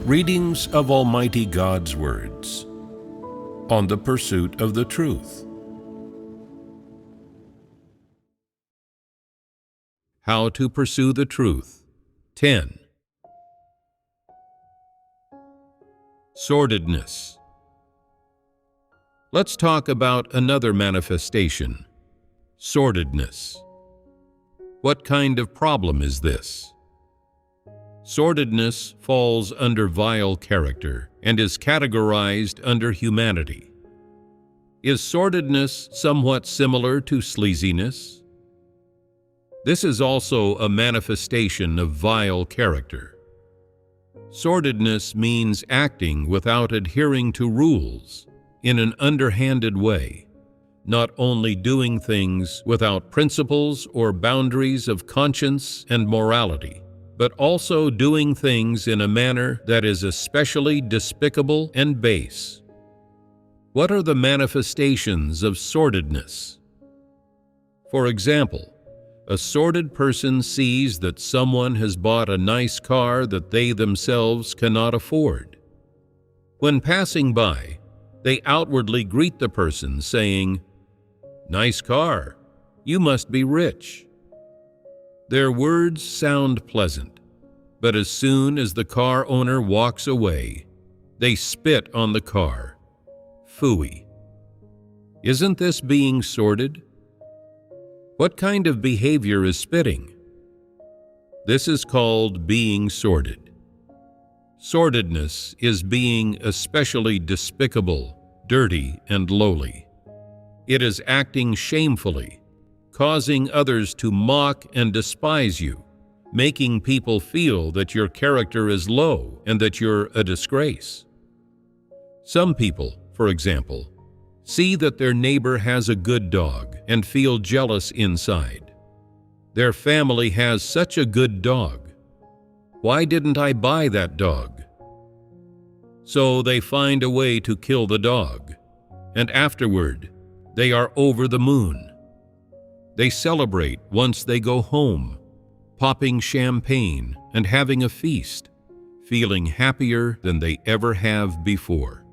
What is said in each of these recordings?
Readings of Almighty God's words on the pursuit of the truth. How to pursue the truth. 10. Sortedness. Let's talk about another manifestation, sortedness. What kind of problem is this? Sortedness falls under vile character and is categorized under humanity. Is sortedness somewhat similar to sleaziness? This is also a manifestation of vile character. Sortedness means acting without adhering to rules, in an underhanded way, not only doing things without principles or boundaries of conscience and morality, but also doing things in a manner that is especially despicable and base. What are the manifestations of sortedness? For example, a sordid person sees that someone has bought a nice car that they themselves cannot afford. When passing by, they outwardly greet the person saying, "Nice car, you must be rich." Their words sound pleasant, but as soon as the car owner walks away, they spit on the car. Phooey. Isn't this being sordid? What kind of behavior is spitting? This is called being sordid. Sordidness is being especially despicable, dirty, and lowly. It is acting shamefully, causing others to mock and despise you, making people feel that your character is low and that you're a disgrace. Some people, for example, see that their neighbor has a good dog and feel jealous inside. Their family has such a good dog. Why didn't I buy that dog? So they find a way to kill the dog, and afterward, they are over the moon. They celebrate once they go home, popping champagne and having a feast, feeling happier than they ever have before.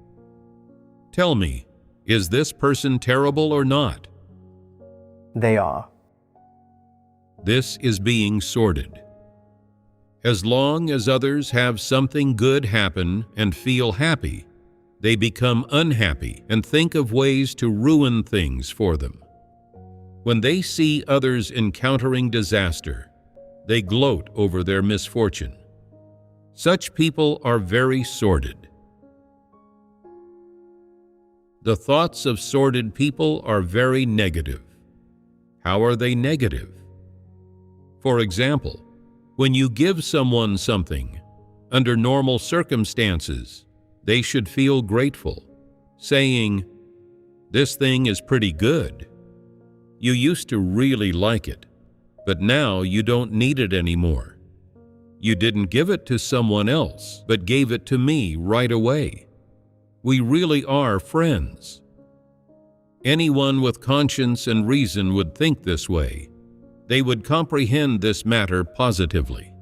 Tell me, is this person terrible or not? They are. This is being sordid. As long as others have something good happen and feel happy, they become unhappy and think of ways to ruin things for them. When they see others encountering disaster, they gloat over their misfortune. Such people are very sordid. The thoughts of sordid people are very negative. How are they negative? For example, when you give someone something, under normal circumstances, they should feel grateful, saying, "This thing is pretty good. You used to really like it, but now you don't need it anymore. You didn't give it to someone else, but gave it to me right away. We really are friends." Anyone with conscience and reason would think this way. They would comprehend this matter positively.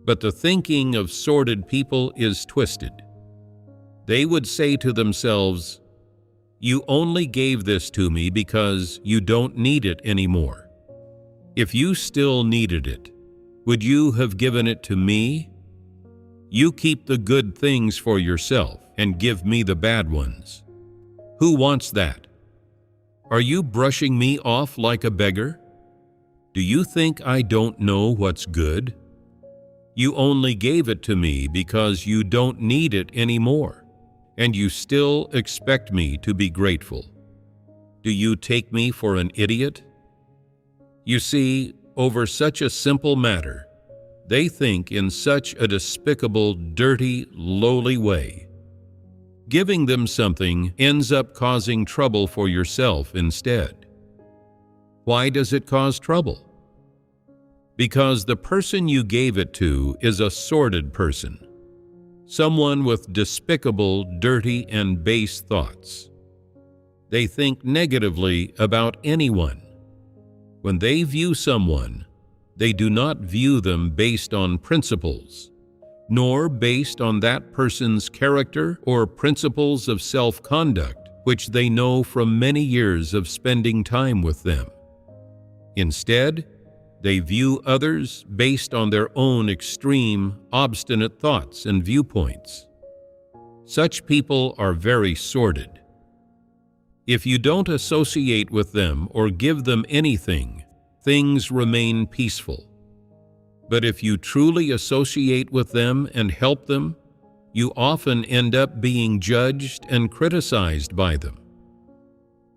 But the thinking of sordid people is twisted. They would say to themselves, "You only gave this to me because you don't need it anymore. If you still needed it, would you have given it to me? You keep the good things for yourself and give me the bad ones. Who wants that? Are you brushing me off like a beggar? Do you think I don't know what's good? You only gave it to me because you don't need it anymore, and you still expect me to be grateful. Do you take me for an idiot?" You see, over such a simple matter, they think in such a despicable, dirty, lowly way. Giving them something ends up causing trouble for yourself instead. Why does it cause trouble? Because the person you gave it to is a sordid person, someone with despicable, dirty, and base thoughts. They think negatively about anyone. When they view someone, they do not view them based on principles, nor based on that person's character or principles of self-conduct, which they know from many years of spending time with them. Instead, they view others based on their own extreme, obstinate thoughts and viewpoints. Such people are very sordid. If you don't associate with them or give them anything, things remain peaceful. But if you truly associate with them and help them, you often end up being judged and criticized by them.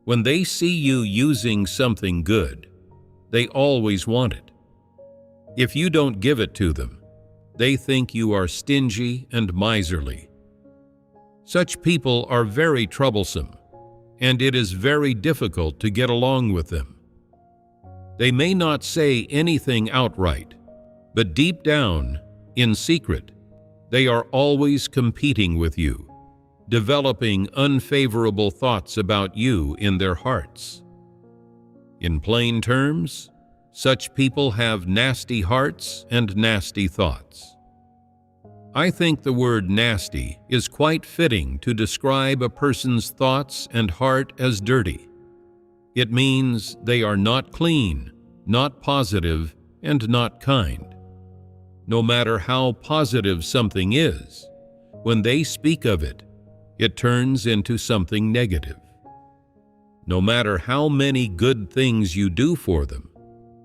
When they see you using something good, they always want it. If you don't give it to them, they think you are stingy and miserly. Such people are very troublesome, and it is very difficult to get along with them. They may not say anything outright, but deep down, in secret, they are always competing with you, developing unfavorable thoughts about you in their hearts. In plain terms, such people have nasty hearts and nasty thoughts. I think the word nasty is quite fitting to describe a person's thoughts and heart as dirty. It means they are not clean, not positive, and not kind. No matter how positive something is, when they speak of it, it turns into something negative. No matter how many good things you do for them,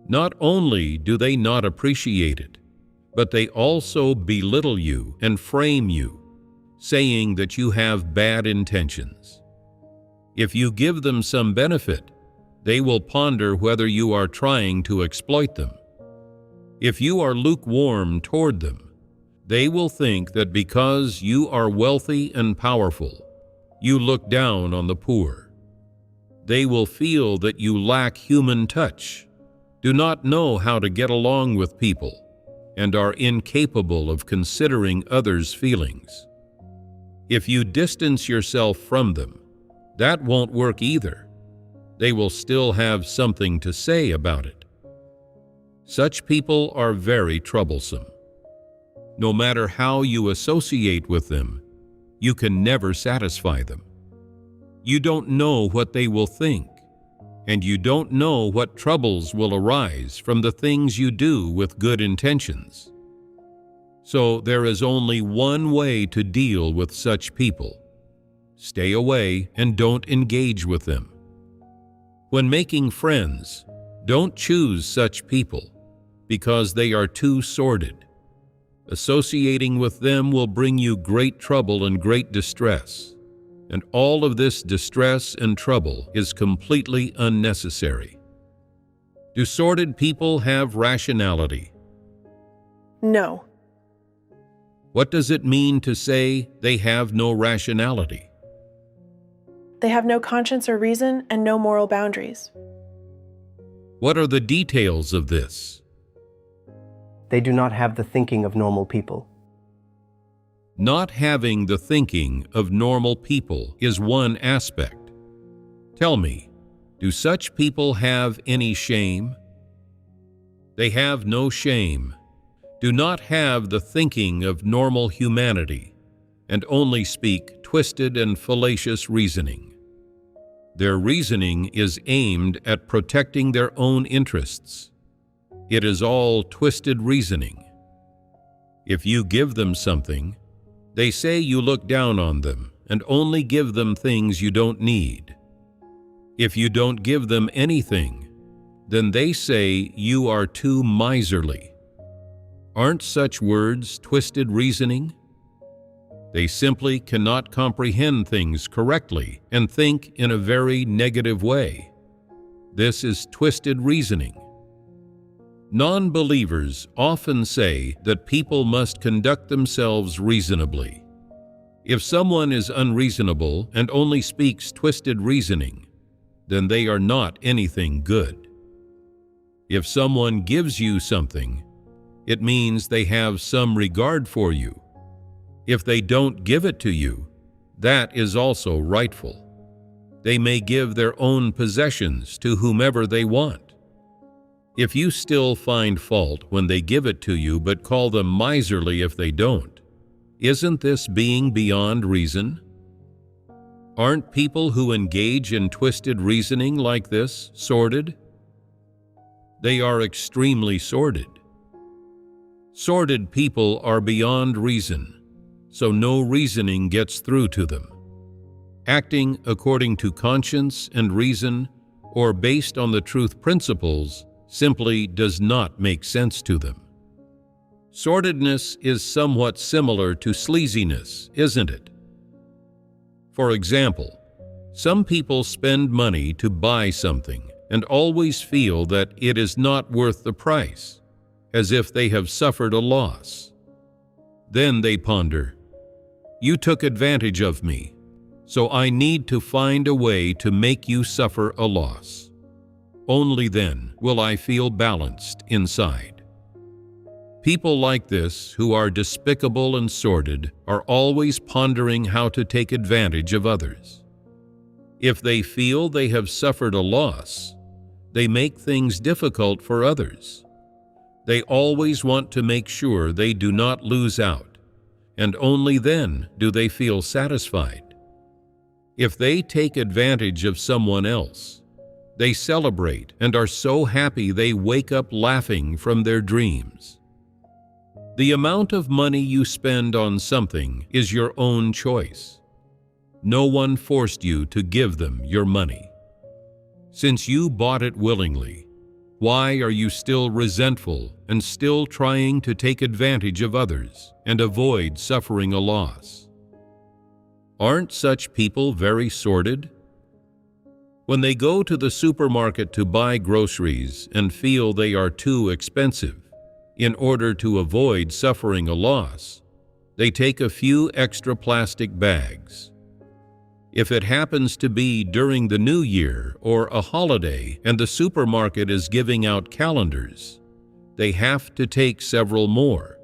not only do they not appreciate it, but they also belittle you and frame you, saying that you have bad intentions. If you give them some benefit, they will ponder whether you are trying to exploit them. If you are lukewarm toward them, they will think that because you are wealthy and powerful, you look down on the poor. They will feel that you lack human touch, do not know how to get along with people, and are incapable of considering others' feelings. If you distance yourself from them, that won't work either. They will still have something to say about it. Such people are very troublesome. No matter how you associate with them, you can never satisfy them. You don't know what they will think, and you don't know what troubles will arise from the things you do with good intentions. So there is only one way to deal with such people. Stay away and don't engage with them. When making friends, don't choose such people, because they are too sordid. Associating with them will bring you great trouble and great distress, and all of this distress and trouble is completely unnecessary. Do sordid people have rationality? No. What does it mean to say they have no rationality? They have no conscience or reason and no moral boundaries. What are the details of this? They do not have the thinking of normal people. Not having the thinking of normal people is one aspect. Tell me, do such people have any shame? They have no shame, do not have the thinking of normal humanity, and only speak twisted and fallacious reasoning. Their reasoning is aimed at protecting their own interests. It is all twisted reasoning. If you give them something, they say you look down on them and only give them things you don't need. If you don't give them anything, then they say you are too miserly. Aren't such words twisted reasoning? They simply cannot comprehend things correctly and think in a very negative way. This is twisted reasoning. Non-believers often say that people must conduct themselves reasonably. If someone is unreasonable and only speaks twisted reasoning, then they are not anything good. If someone gives you something, it means they have some regard for you. If they don't give it to you, that is also rightful. They may give their own possessions to whomever they want. If you still find fault when they give it to you but call them miserly if they don't, Isn't this being beyond reason? Aren't people who engage in twisted reasoning like this sordid? They are extremely sordid. Sordid people are beyond reason, so no reasoning gets through to them. Acting according to conscience and reason or based on the truth principles simply does not make sense to them. Sordidness is somewhat similar to sleaziness, isn't it? For example, some people spend money to buy something and always feel that it is not worth the price, as if they have suffered a loss. Then they ponder, "You took advantage of me, so I need to find a way to make you suffer a loss. Only then will I feel balanced inside." People like this, who are despicable and sordid, are always pondering how to take advantage of others. If they feel they have suffered a loss, they make things difficult for others. They always want to make sure they do not lose out, and only then do they feel satisfied. If they take advantage of someone else, they celebrate and are so happy they wake up laughing from their dreams. The amount of money you spend on something is your own choice. No one forced you to give them your money. Since you bought it willingly, why are you still resentful and still trying to take advantage of others and avoid suffering a loss? Aren't such people very sordid? When they go to the supermarket to buy groceries and feel they are too expensive, in order to avoid suffering a loss, they take a few extra plastic bags. If it happens to be during the New Year or a holiday and the supermarket is giving out calendars, they have to take several more,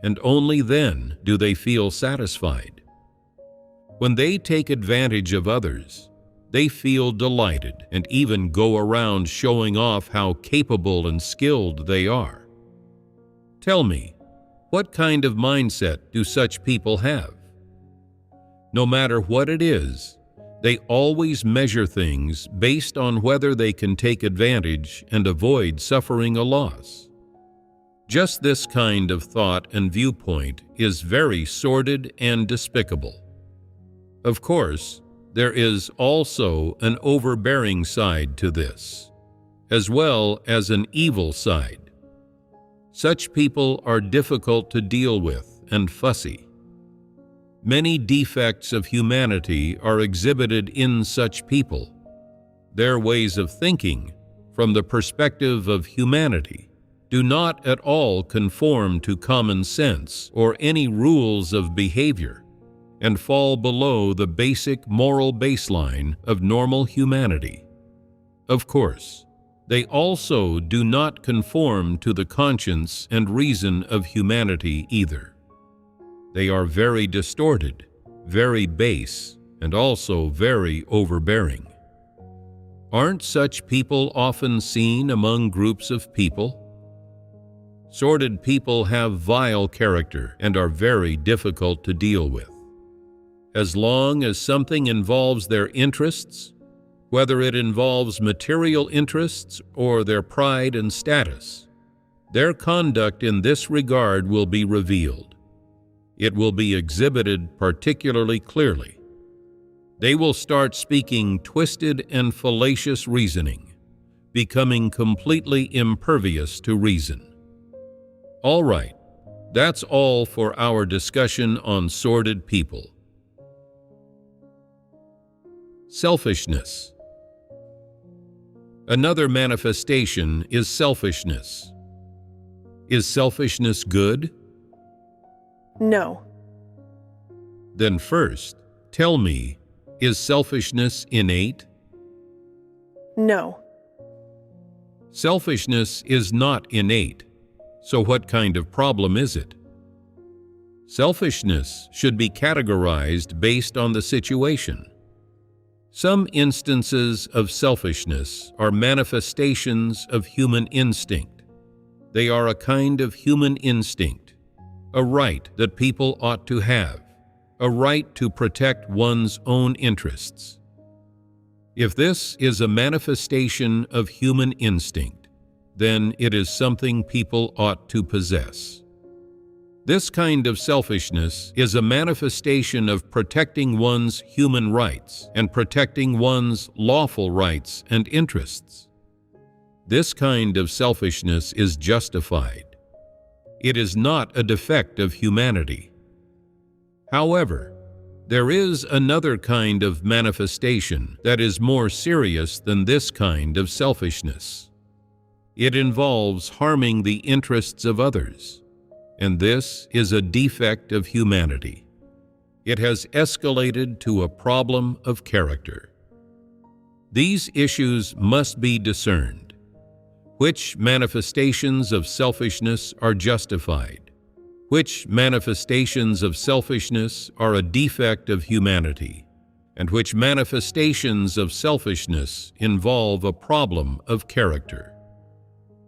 and only then do they feel satisfied. When they take advantage of others, they feel delighted and even go around showing off how capable and skilled they are. Tell me, what kind of mindset do such people have? No matter what it is, they always measure things based on whether they can take advantage and avoid suffering a loss. Just this kind of thought and viewpoint is very sordid and despicable. Of course, there is also an overbearing side to this, as well as an evil side. Such people are difficult to deal with and fussy. Many defects of humanity are exhibited in such people. Their ways of thinking, from the perspective of humanity, do not at all conform to common sense or any rules of behavior, and fall below the basic moral baseline of normal humanity. Of course, they also do not conform to the conscience and reason of humanity either. They are very distorted, very base, and also very overbearing. Aren't such people often seen among groups of people? Sordid people have vile character and are very difficult to deal with. As long as something involves their interests, whether it involves material interests or their pride and status, their conduct in this regard will be revealed. It will be exhibited particularly clearly. They will start speaking twisted and fallacious reasoning, becoming completely impervious to reason. All right, that's all for our discussion on sordid people. Selfishness. Another manifestation is selfishness. Is selfishness good? No. Then first, tell me, is selfishness innate? No. Selfishness is not innate, so what kind of problem is it? Selfishness should be categorized based on the situation. Some instances of selfishness are manifestations of human instinct. They are a kind of human instinct. a right that people ought to have, a right to protect one's own interests. If this is a manifestation of human instinct, then it is something people ought to possess. This kind of selfishness is a manifestation of protecting one's human rights and protecting one's lawful rights and interests. This kind of selfishness is justified. It is not a defect of humanity. However, there is another kind of manifestation that is more serious than this kind of selfishness. It involves harming the interests of others, and this is a defect of humanity. It has escalated to a problem of character. These issues must be discerned. Which manifestations of selfishness are justified? Which manifestations of selfishness are a defect of humanity? And which manifestations of selfishness involve a problem of character?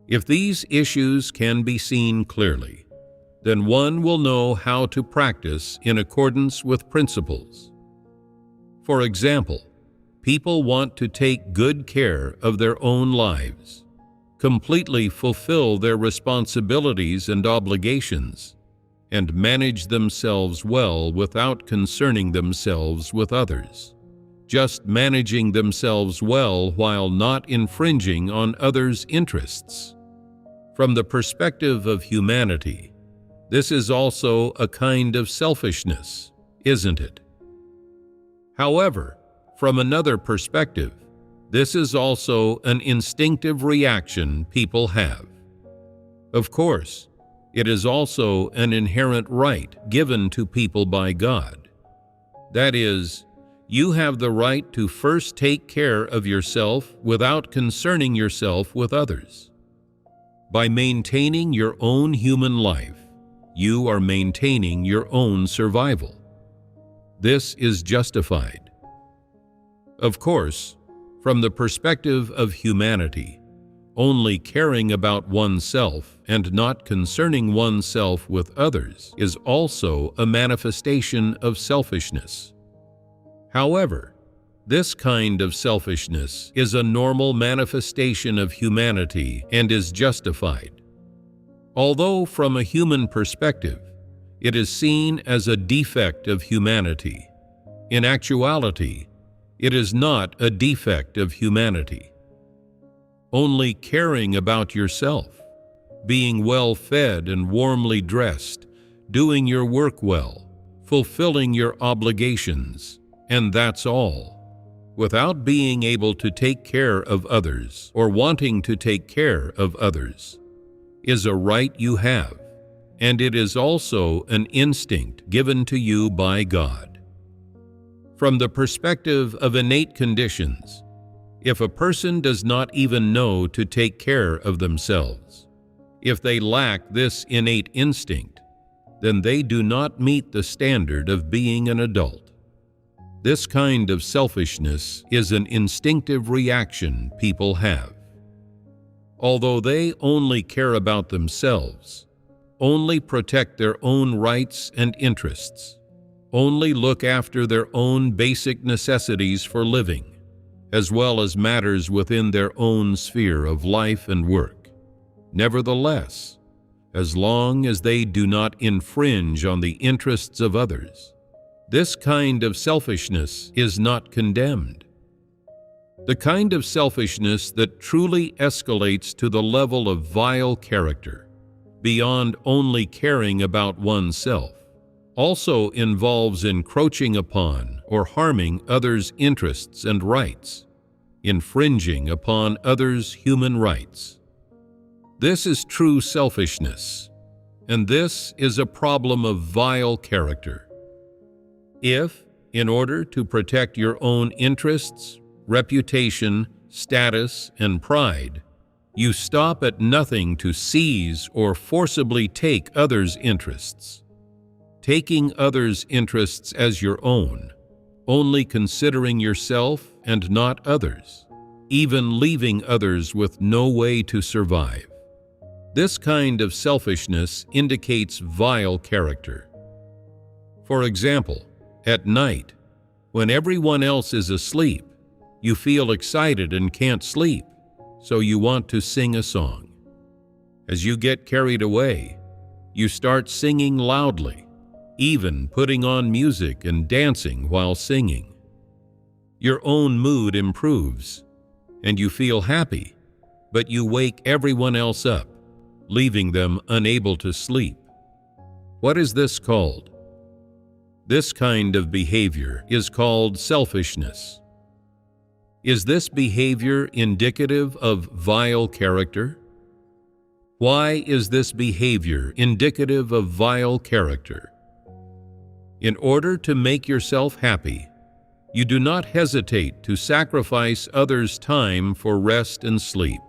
If these issues can be seen clearly, then one will know how to practice in accordance with principles. For example, people want to take good care of their own lives, completely fulfill their responsibilities and obligations, and manage themselves well without concerning themselves with others, just managing themselves well while not infringing on others' interests. From the perspective of humanity, this is also a kind of selfishness, isn't it? However, from another perspective, this is also an instinctive reaction people have. Of course, it is also an inherent right given to people by God. That is, you have the right to first take care of yourself without concerning yourself with others. By maintaining your own human life, you are maintaining your own survival. This is justified. Of course, from the perspective of humanity, only caring about oneself and not concerning oneself with others is also a manifestation of selfishness. However, this kind of selfishness is a normal manifestation of humanity and is justified. Although from a human perspective, it is seen as a defect of humanity, in actuality, it is not a defect of humanity. Only caring about yourself, being well fed and warmly dressed, doing your work well, fulfilling your obligations, and that's all, without being able to take care of others or wanting to take care of others, is a right you have, and it is also an instinct given to you by God. From the perspective of innate conditions, if a person does not even know to take care of themselves, if they lack this innate instinct, then they do not meet the standard of being an adult. This kind of selfishness is an instinctive reaction people have. Although they only care about themselves, only protect their own rights and interests, only look after their own basic necessities for living, as well as matters within their own sphere of life and work. Nevertheless, as long as they do not infringe on the interests of others, this kind of selfishness is not condemned. The kind of selfishness that truly escalates to the level of vile character, beyond only caring about oneself, also involves encroaching upon or harming others' interests and rights, infringing upon others' human rights. This is true selfishness, and this is a problem of vile character. If, in order to protect your own interests, reputation, status, and pride, you stop at nothing to seize or forcibly take others' interests, taking others' interests as your own, only considering yourself and not others, even leaving others with no way to survive, This kind of selfishness indicates vile character. For example, at night, when everyone else is asleep, you feel excited and can't sleep, so you want to sing a song. As you get carried away, you start singing loudly, even putting on music and dancing while singing. Your own mood improves, and you feel happy, but you wake everyone else up, leaving them unable to sleep. What is this called? This kind of behavior is called selfishness. Is this behavior indicative of vile character? Why is this behavior indicative of vile character? In order to make yourself happy, you do not hesitate to sacrifice others' time for rest and sleep,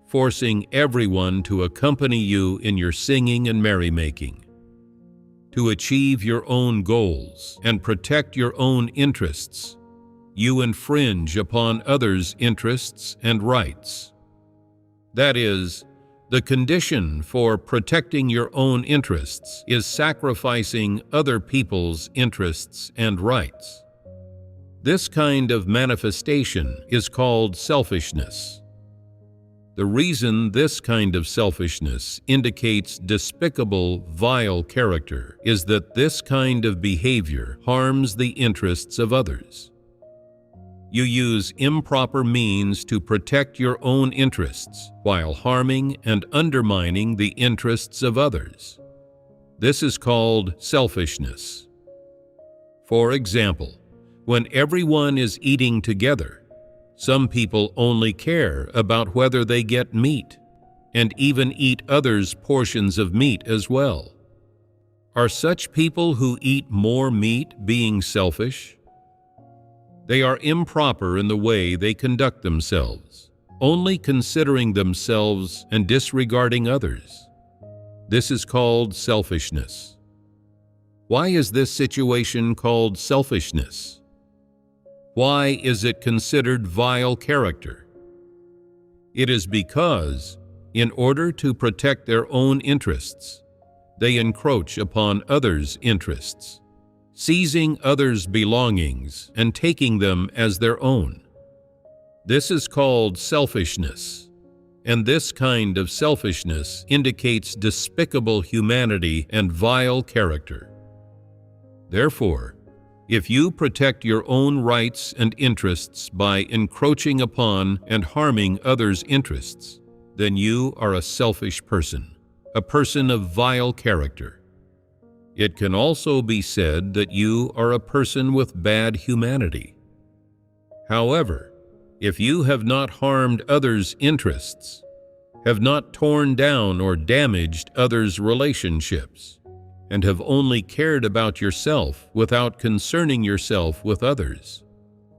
forcing everyone to accompany you in your singing and merrymaking. To achieve your own goals and protect your own interests, you infringe upon others' interests and rights. That is, the condition for protecting your own interests is sacrificing other people's interests and rights. This kind of manifestation is called selfishness. The reason this kind of selfishness indicates despicable, vile character is that this kind of behavior harms the interests of others. You use improper means to protect your own interests while harming and undermining the interests of others. This is called selfishness. For example, when everyone is eating together, some people only care about whether they get meat, and even eat others' portions of meat as well. Are such people who eat more meat being selfish? They are improper in the way they conduct themselves, only considering themselves and disregarding others. This is called selfishness. Why is this situation called selfishness? Why is it considered vile character? It is because, in order to protect their own interests, they encroach upon others' interests, seizing others' belongings and taking them as their own. This is called selfishness, and this kind of selfishness indicates despicable humanity and vile character. Therefore, if you protect your own rights and interests by encroaching upon and harming others' interests, then you are a selfish person, a person of vile character. It can also be said that you are a person with bad humanity. However, if you have not harmed others' interests, have not torn down or damaged others' relationships, and have only cared about yourself without concerning yourself with others,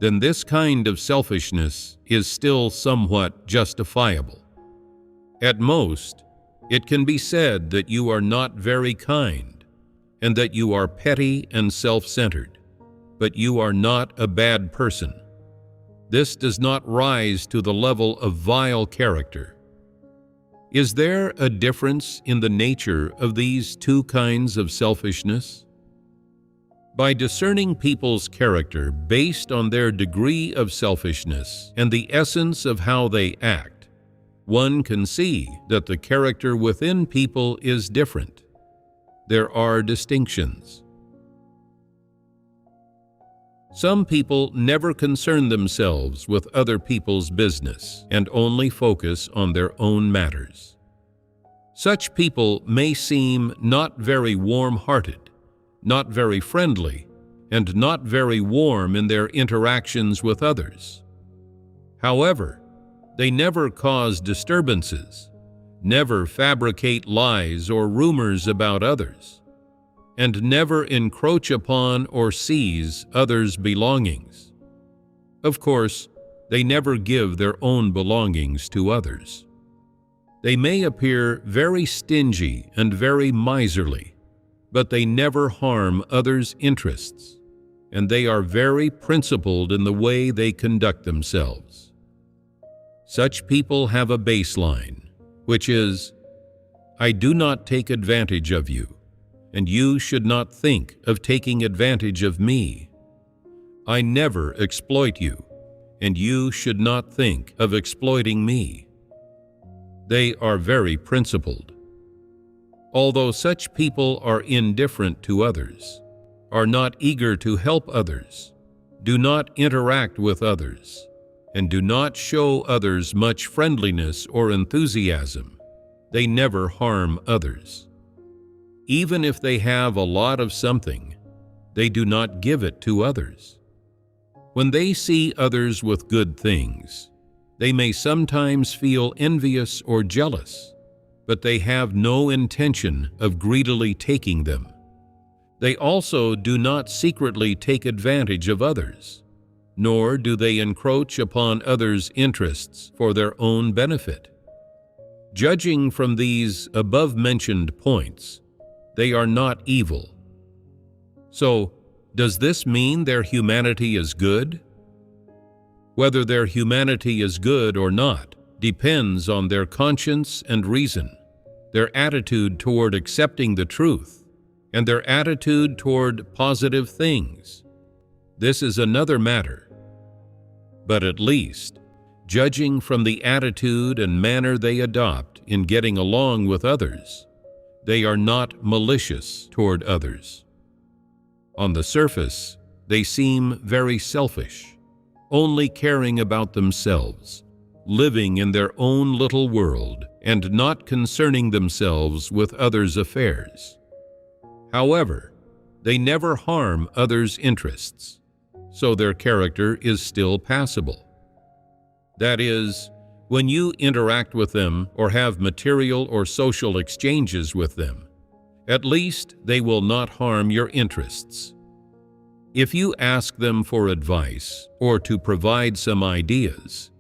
then this kind of selfishness is still somewhat justifiable. At most, it can be said that you are not very kind, and that you are petty and self-centered, but you are not a bad person. This does not rise to the level of vile character. Is there a difference in the nature of these two kinds of selfishness? By discerning people's character based on their degree of selfishness and the essence of how they act, one can see that the character within people is different. There are distinctions. Some people never concern themselves with other people's business and only focus on their own matters. Such people may seem not very warm-hearted, not very friendly, and not very warm in their interactions with others. However, they never cause disturbances, never fabricate lies or rumors about others, and never encroach upon or seize others' belongings. Of course, they never give their own belongings to others. They may appear very stingy and very miserly, but they never harm others' interests, and they are very principled in the way they conduct themselves. Such people have a baseline, which is, I do not take advantage of you, and you should not think of taking advantage of me. I never exploit you, and you should not think of exploiting me. They are very principled. Although such people are indifferent to others, are not eager to help others, do not interact with others, and do not show others much friendliness or enthusiasm, they never harm others. Even if they have a lot of something, they do not give it to others. When they see others with good things, they may sometimes feel envious or jealous, but they have no intention of greedily taking them. They also do not secretly take advantage of others, nor do they encroach upon others' interests for their own benefit. Judging from these above-mentioned points, they are not evil. So, does this mean their humanity is good? Whether their humanity is good or not depends on their conscience and reason, their attitude toward accepting the truth, and their attitude toward positive things. This is another matter. But at least, judging from the attitude and manner they adopt in getting along with others, they are not malicious toward others. On the surface, they seem very selfish, only caring about themselves, living in their own little world and not concerning themselves with others' affairs. However, they never harm others' interests, so their character is still passable. That is, when you interact with them or have material or social exchanges with them, at least they will not harm your interests. If you ask them for advice or to provide some ideas,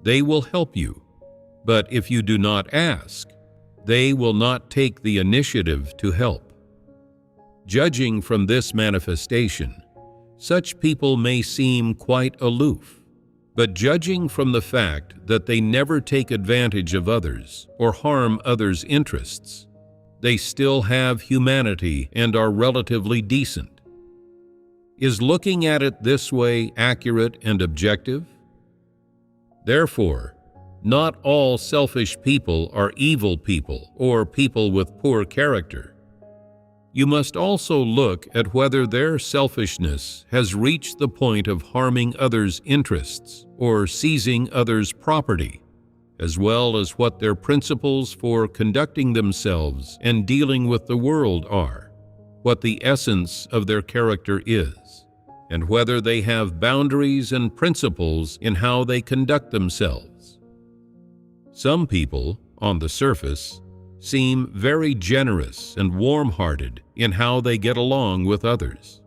they will help you. But if you do not ask, they will not take the initiative to help. Judging from this manifestation, such people may seem quite aloof, but judging from the fact that they never take advantage of others or harm others' interests, they still have humanity and are relatively decent. Is looking at it this way accurate and objective? Therefore, not all selfish people are evil people or people with poor character. You must also look at whether their selfishness has reached the point of harming others' interests or seizing others' property, as well as what their principles for conducting themselves and dealing with the world are, what the essence of their character is, and whether they have boundaries and principles in how they conduct themselves. Some people, on the surface, seem very generous and warm-hearted in how they get along with others.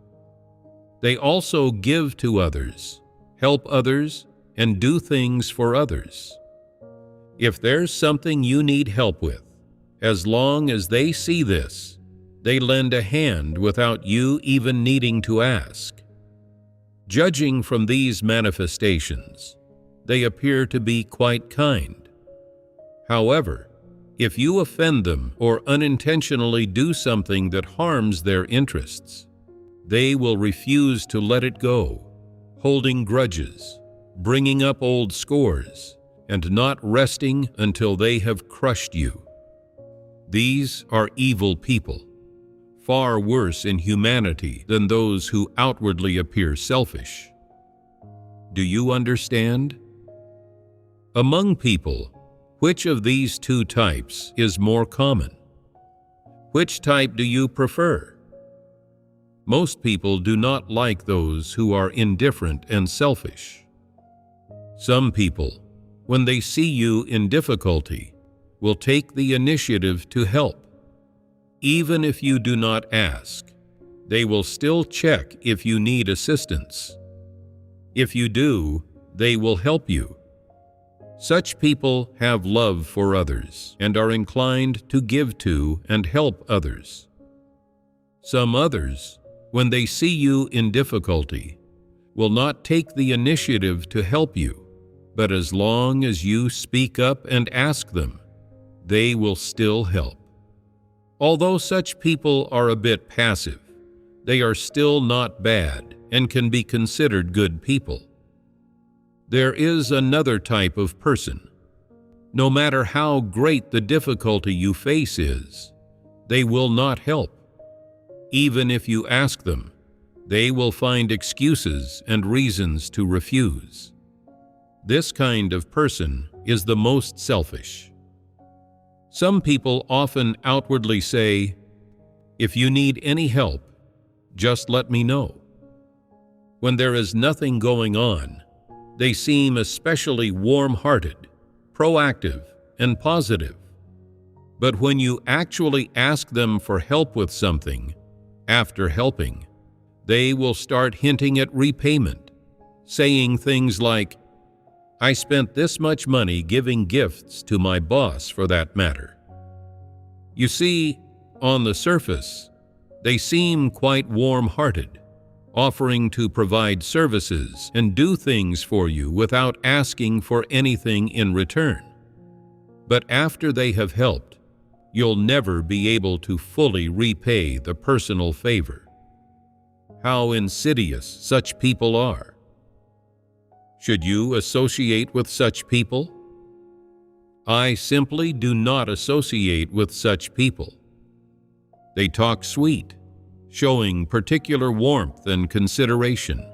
They also give to others, help others, and do things for others. If there's something you need help with, as long as they see this, they lend a hand without you even needing to ask. Judging from these manifestations, they appear to be quite kind. However, if you offend them or unintentionally do something that harms their interests, they will refuse to let it go, holding grudges, bringing up old scores, and not resting until they have crushed you. These are evil people, far worse in humanity than those who outwardly appear selfish. Do you understand? Among people, which of these two types is more common? Which type do you prefer? Most people do not like those who are indifferent and selfish. Some people, when they see you in difficulty, will take the initiative to help. Even if you do not ask, they will still check if you need assistance. If you do, they will help you. Such people have love for others and are inclined to give to and help others. Some others, when they see you in difficulty, will not take the initiative to help you, but as long as you speak up and ask them, they will still help. Although such people are a bit passive, they are still not bad and can be considered good people. There is another type of person. No matter how great the difficulty you face is, they will not help. Even if you ask them, they will find excuses and reasons to refuse. This kind of person is the most selfish. Some people often outwardly say, "If you need any help, just let me know." When there is nothing going on, they seem especially warm-hearted, proactive, and positive. But when you actually ask them for help with something, after helping, they will start hinting at repayment, saying things like, "I spent this much money giving gifts to my boss for that matter." You see, on the surface, they seem quite warm-hearted, offering to provide services and do things for you without asking for anything in return. But after they have helped, you'll never be able to fully repay the personal favor. How insidious such people are! Should you associate with such people? I simply do not associate with such people. They talk sweet, showing particular warmth and consideration.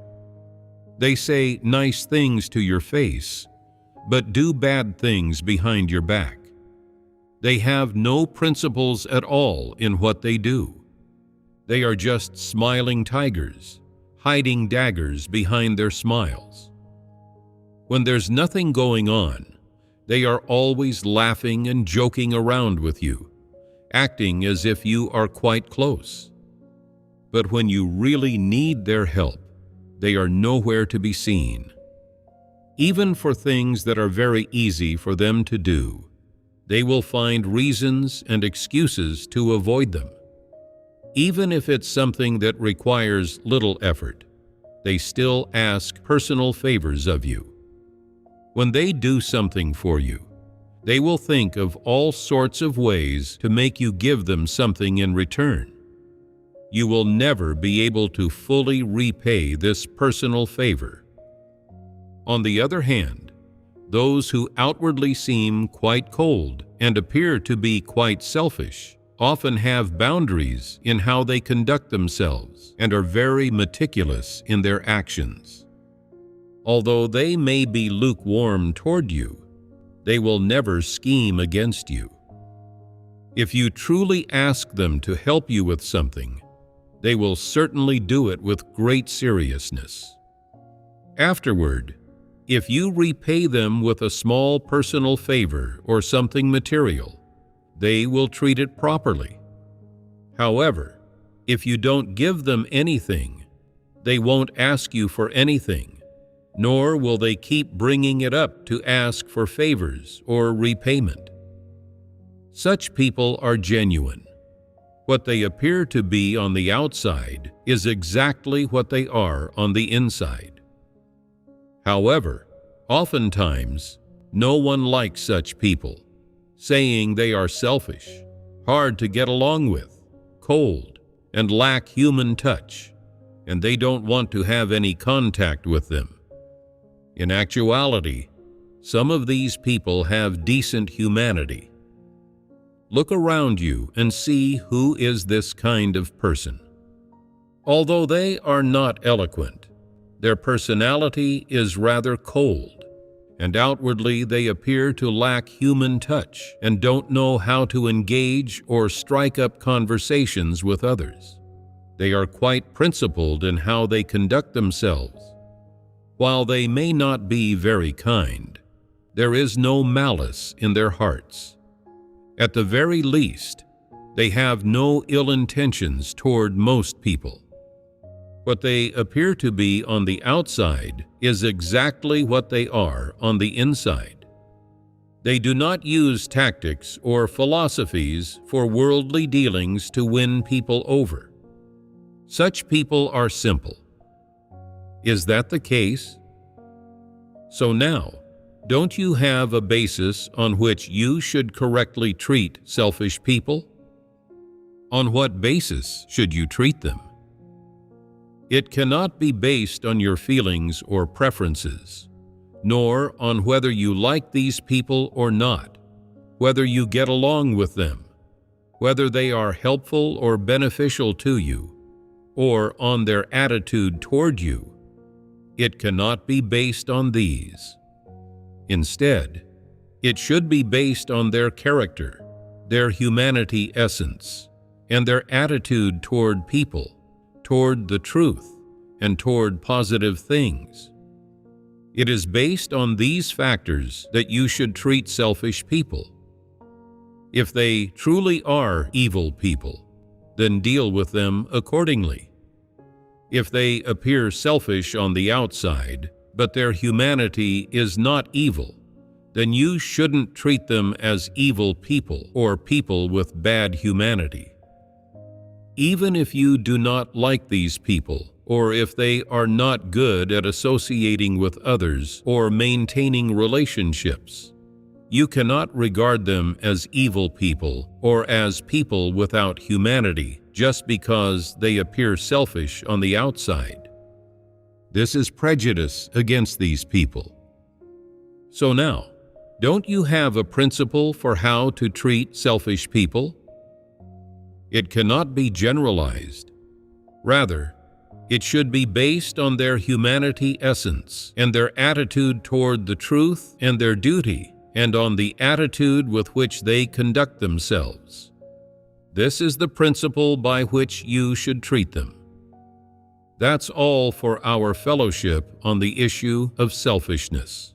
They say nice things to your face, but do bad things behind your back. They have no principles at all in what they do. They are just smiling tigers, hiding daggers behind their smiles. When there's nothing going on, they are always laughing and joking around with you, acting as if you are quite close. But when you really need their help, they are nowhere to be seen. Even for things that are very easy for them to do, they will find reasons and excuses to avoid them. Even if it's something that requires little effort, they still ask personal favors of you. When they do something for you, they will think of all sorts of ways to make you give them something in return. You will never be able to fully repay this personal favor. On the other hand, those who outwardly seem quite cold and appear to be quite selfish often have boundaries in how they conduct themselves and are very meticulous in their actions. Although they may be lukewarm toward you, they will never scheme against you. If you truly ask them to help you with something, they will certainly do it with great seriousness. Afterward, if you repay them with a small personal favor or something material, they will treat it properly. However, if you don't give them anything, they won't ask you for anything, nor will they keep bringing it up to ask for favors or repayment. Such people are genuine. What they appear to be on the outside is exactly what they are on the inside. However, oftentimes, no one likes such people, saying they are selfish, hard to get along with, cold, and lack human touch, and they don't want to have any contact with them. In actuality, some of these people have decent humanity. Look around you and see who is this kind of person. Although they are not eloquent, their personality is rather cold, and outwardly they appear to lack human touch and don't know how to engage or strike up conversations with others. They are quite principled in how they conduct themselves. While they may not be very kind, there is no malice in their hearts. At the very least, they have no ill intentions toward most people. What they appear to be on the outside is exactly what they are on the inside. They do not use tactics or philosophies for worldly dealings to win people over. Such people are simple. Is that the case? So now, don't you have a basis on which you should correctly treat selfish people? On what basis should you treat them? It cannot be based on your feelings or preferences, nor on whether you like these people or not, whether you get along with them, whether they are helpful or beneficial to you, or on their attitude toward you. It cannot be based on these. Instead, it should be based on their character, their humanity essence, and their attitude toward people, toward the truth, and toward positive things. It is based on these factors that you should treat selfish people. If they truly are evil people, then deal with them accordingly. If they appear selfish on the outside, but their humanity is not evil, then you shouldn't treat them as evil people or people with bad humanity. Even if you do not like these people, or if they are not good at associating with others or maintaining relationships, you cannot regard them as evil people or as people without humanity just because they appear selfish on the outside. This is prejudice against these people. So now, don't you have a principle for how to treat selfish people? It cannot be generalized. Rather, it should be based on their humanity essence and their attitude toward the truth and their duty, and on the attitude with which they conduct themselves. This is the principle by which you should treat them. That's all for our fellowship on the issue of selfishness.